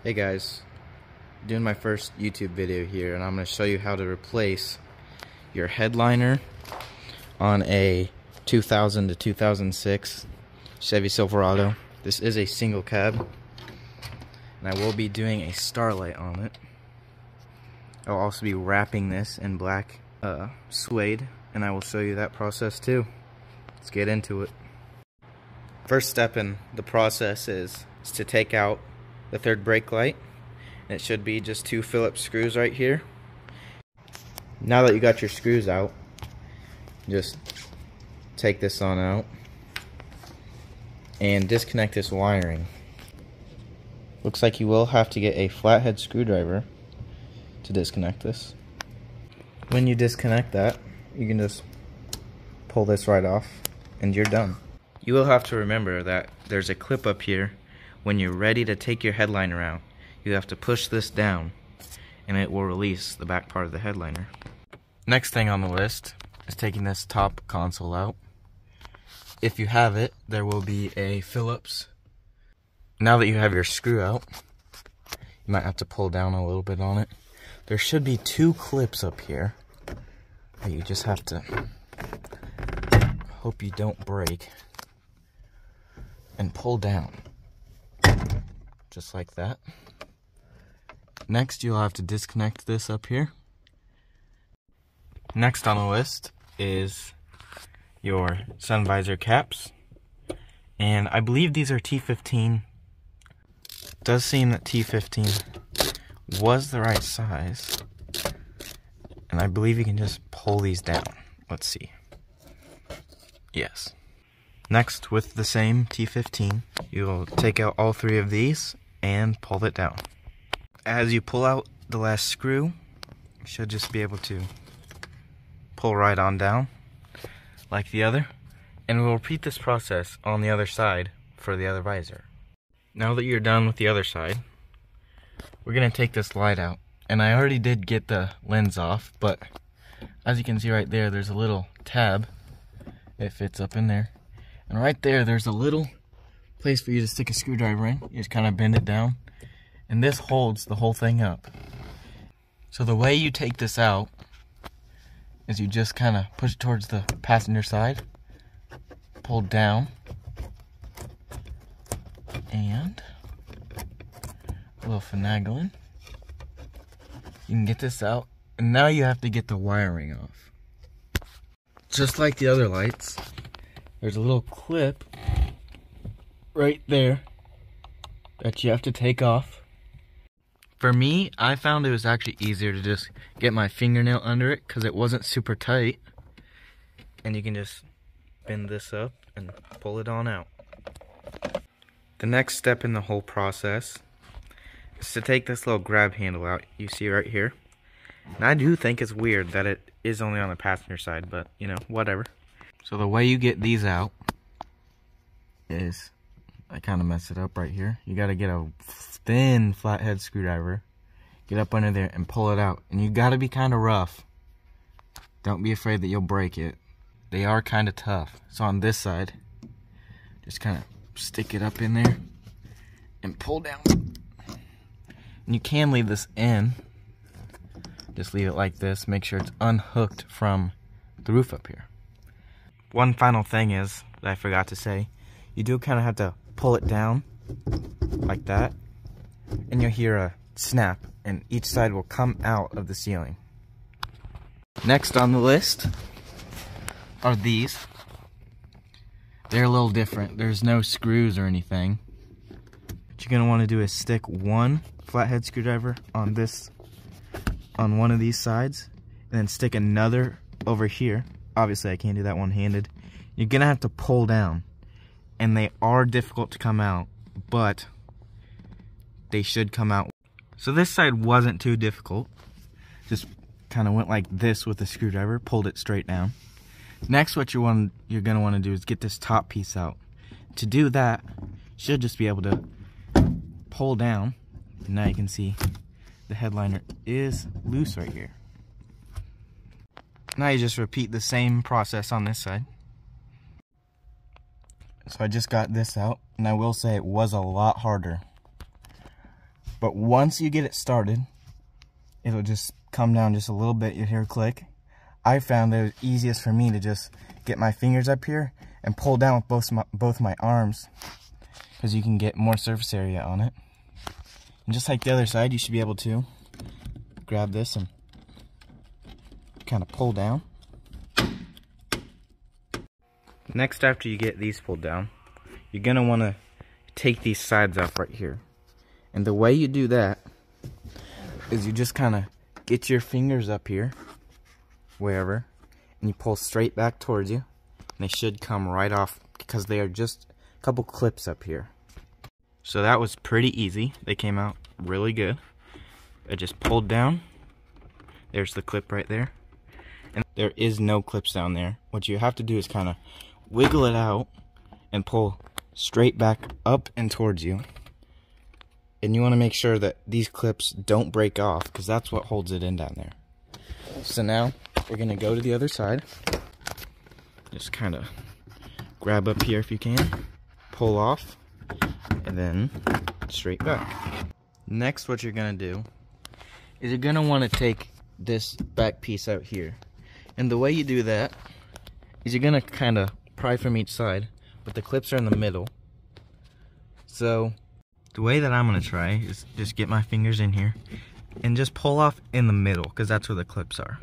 Hey guys, doing my first YouTube video here, and I'm going to show you how to replace your headliner on a 2000 to 2006 Chevy Silverado. This is a single cab, and I will be doing a starlight on it. I'll also be wrapping this in black suede, and I will show you that process too. Let's get into it. First step in the process is to take out the third brake light. It should be just 2 Phillips screws right here. Now that you got your screws out, just take this on out and disconnect this wiring. Looks like you will have to get a flathead screwdriver to disconnect this. When you disconnect that, you can just pull this right off and you're done. You will have to remember that there's a clip up here. When you're ready to take your headliner out, you have to push this down and it will release the back part of the headliner. Next thing on the list is taking this top console out. If you have it, there will be a Phillips. Now that you have your screw out, you might have to pull down a little bit on it. There should be 2 clips up here that you just have to hope you don't break and pull down. Just like that. Next, you'll have to disconnect this up here. Next on the list is your sun visor caps. And I believe these are T15. It does seem that T15 was the right size. And I believe you can just pull these down. Let's see. Yes. Next, with the same T15, you'll take out all 3 of these and pull it down. As you pull out the last screw, you should just be able to pull right on down like the other, and we'll repeat this process on the other side for the other visor. Now that you're done with the other side, we're going to take this light out, and I already did get the lens off, but as you can see right there, there's a little tab. It fits up in there, and right there there's a little place for you to stick a screwdriver in. You just kind of bend it down, and this holds the whole thing up. So the way you take this out is you just kind of push it towards the passenger side, pull down, and a little finagling. You can get this out, and now you have to get the wiring off. Just like the other lights, there's a little clip right there that you have to take off. For me, I found it was actually easier to just get my fingernail under it because it wasn't super tight. And you can just bend this up and pull it on out. The next step in the whole process is to take this little grab handle out you see right here. And I do think it's weird that it is only on the passenger side, but you know, whatever. So the way you get these out is, I kind of messed it up right here. You got to get a thin flathead screwdriver, get up under there and pull it out. And you got to be kind of rough. Don't be afraid that you'll break it. They are kind of tough. So on this side, just kind of stick it up in there and pull down. And you can leave this in. Just leave it like this. Make sure it's unhooked from the roof up here. One final thing is that I forgot to say. You do kind of have to pull it down like that, and you'll hear a snap, and each side will come out of the ceiling. Next on the list are these. They're a little different. There's no screws or anything. What you're going to want to do is stick one flathead screwdriver on one of these sides, and then stick another over here. Obviously I can't do that one-handed. You're going to have to pull down. And they are difficult to come out, but they should come out. So this side wasn't too difficult. Just kind of went like this with the screwdriver, pulled it straight down. Next, what you're going to want to do is get this top piece out. To do that, you should just be able to pull down. And now you can see the headliner is loose right here. Now you just repeat the same process on this side. So I just got this out, and I will say it was a lot harder But once you get it started, it'll just come down just a little bit. You'll hear a click. I found that it was easiest for me to just get my fingers up here and pull down with both my arms, because you can get more surface area on it. And just like the other side, you should be able to grab this and kind of pull down. Next, after you get these pulled down, you're going to want to take these sides off right here. And the way you do that is you just kind of get your fingers up here, wherever, and you pull straight back towards you, and they should come right off because they are just a couple clips up here. So that was pretty easy. They came out really good. I just pulled down. There's the clip right there. And there is no clips down there. What you have to do is kind of wiggle it out and pull straight back up and towards you. And you want to make sure that these clips don't break off, because that's what holds it in down there. So now we're going to go to the other side. Just kind of grab up here if you can, pull off, and then straight back. Next, what you're going to do is you're going to want to take this back piece out here. And the way you do that is you're going to kind of pry from each side, but the clips are in the middle. So the way that I'm going to try is just get my fingers in here and just pull off in the middle, because that's where the clips are.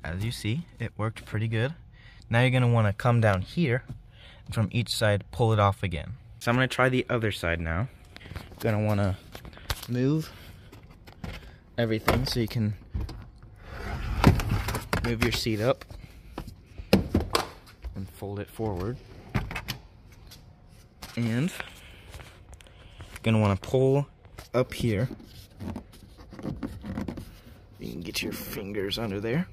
As you see, it worked pretty good. Now you're going to want to come down here and from each side pull it off again. So I'm going to try the other side now. Going to want to move everything so you can move your seat up and fold it forward. And you're going to want to pull up here. You can get your fingers under there.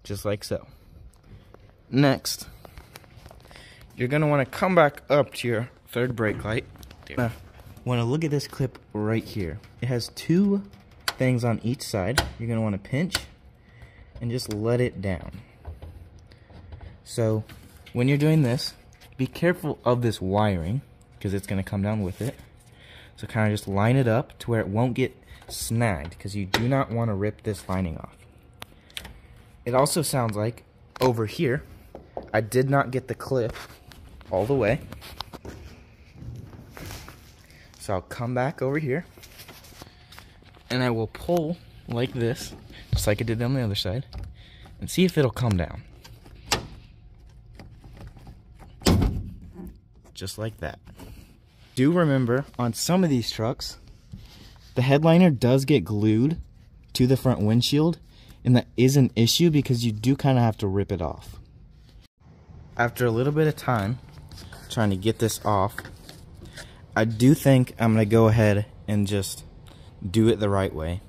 Just like so. Next, you're going to want to come back up to your third brake light. Now, want to look at this clip right here. It has two things on each side. You're going to want to pinch and just let it down. So when you're doing this, be careful of this wiring, because it's going to come down with it. So kind of just line it up to where it won't get snagged, because you do not want to rip this lining off. It also sounds like over here, I did not get the clip all the way. So I'll come back over here and I will pull like this, just like I did on the other side, and see if it'll come down. Just like that. Do remember, on some of these trucks, the headliner does get glued to the front windshield, and that is an issue because you do kind of have to rip it off. After a little bit of time trying to get this off, I do think I'm going to go ahead and just do it the right way.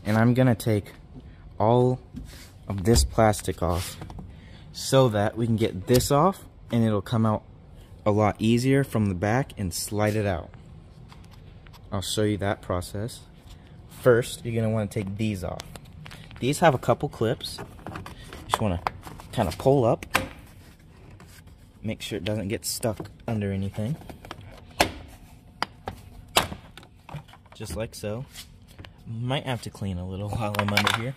And I'm going to take all of this plastic off so that we can get this off and it'll come out a lot easier from the back and slide it out. I'll show you that process. First, you're going to want to take these off. These have a couple clips. You just want to kind of pull up. Make sure it doesn't get stuck under anything. Just like so. Might have to clean a little while I'm under here.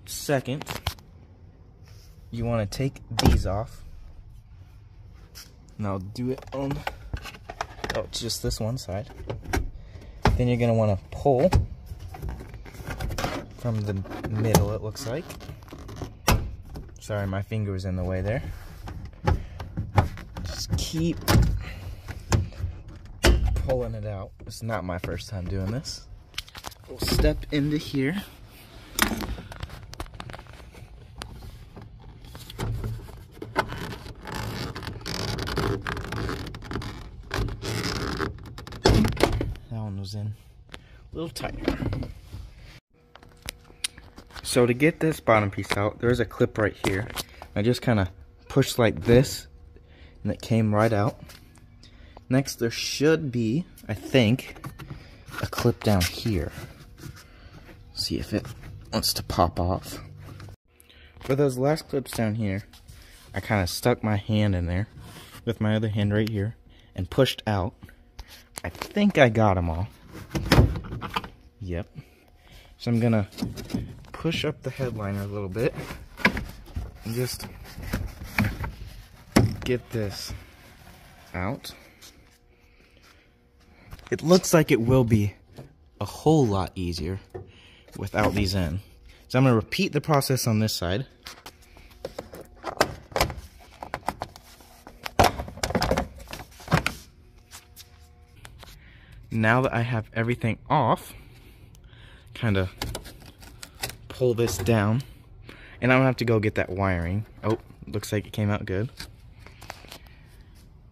Second, you want to take these off. And I'll do it on, it's just this one side. Then you're going to want to pull from the middle, it looks like. Sorry, my finger was in the way there. Just keep pulling it out. It's not my first time doing this. We'll step into here. That one was in a little tighter. So to get this bottom piece out, there's a clip right here. I just kind of pushed like this, and it came right out. Next, there should be, I think, a clip down here. see if it wants to pop off. For those last clips down here, I kind of stuck my hand in there with my other hand right here and pushed out. I think I got them all. Yep. So I'm gonna push up the headliner a little bit and just get this out. It looks like it will be a whole lot easier without these in. So I'm gonna repeat the process on this side. Now that I have everything off, kind of pull this down, and I'm gonna have to go get that wiring. Oh, looks like it came out good.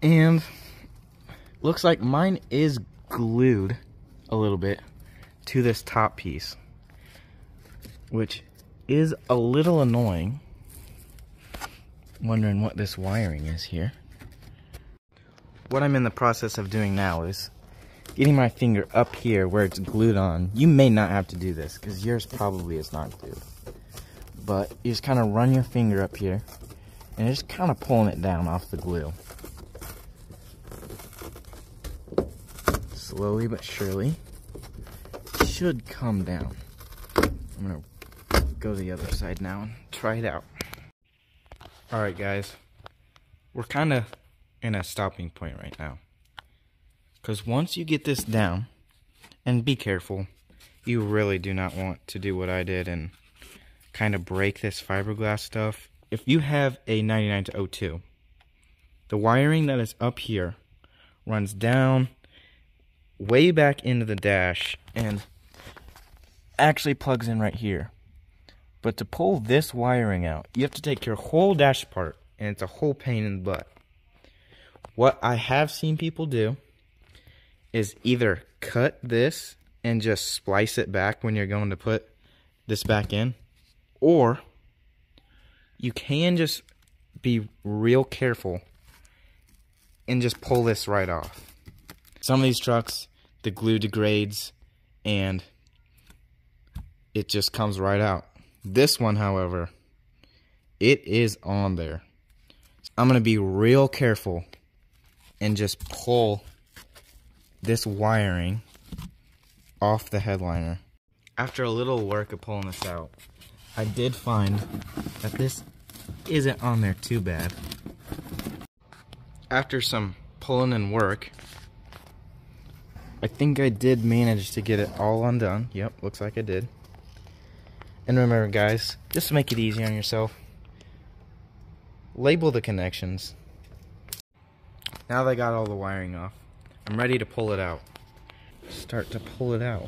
And looks like mine is glued a little bit to this top piece, which is a little annoying. Wondering what this wiring is here. What I'm in the process of doing now is getting my finger up here where it's glued on. You may not have to do this because yours probably is not glued. But you just kind of run your finger up here and just kind of pulling it down off the glue. Slowly but surely. It should come down. I'm going to go to the other side now and try it out. Alright guys, we're kind of in a stopping point right now. Because once you get this down, and be careful, you really do not want to do what I did and kind of break this fiberglass stuff. If you have a 99 to 02, the wiring that is up here runs down way back into the dash and actually plugs in right here. But to pull this wiring out, you have to take your whole dash apart, and it's a whole pain in the butt. What I have seen people do is either cut this and just splice it back when you're going to put this back in, or you can just be real careful and just pull this right off. Some of these trucks, the glue degrades and it just comes right out. This one, however, it is on there. I'm going to be real careful and just pull this wiring off the headliner. After a little work of pulling this out, I did find that this isn't on there too bad. After some pulling and work, I think I did manage to get it all undone. Yep, looks like I did. And remember guys, just to make it easy on yourself, label the connections. Now that I got all the wiring off, I'm ready to pull it out. Start to pull it out.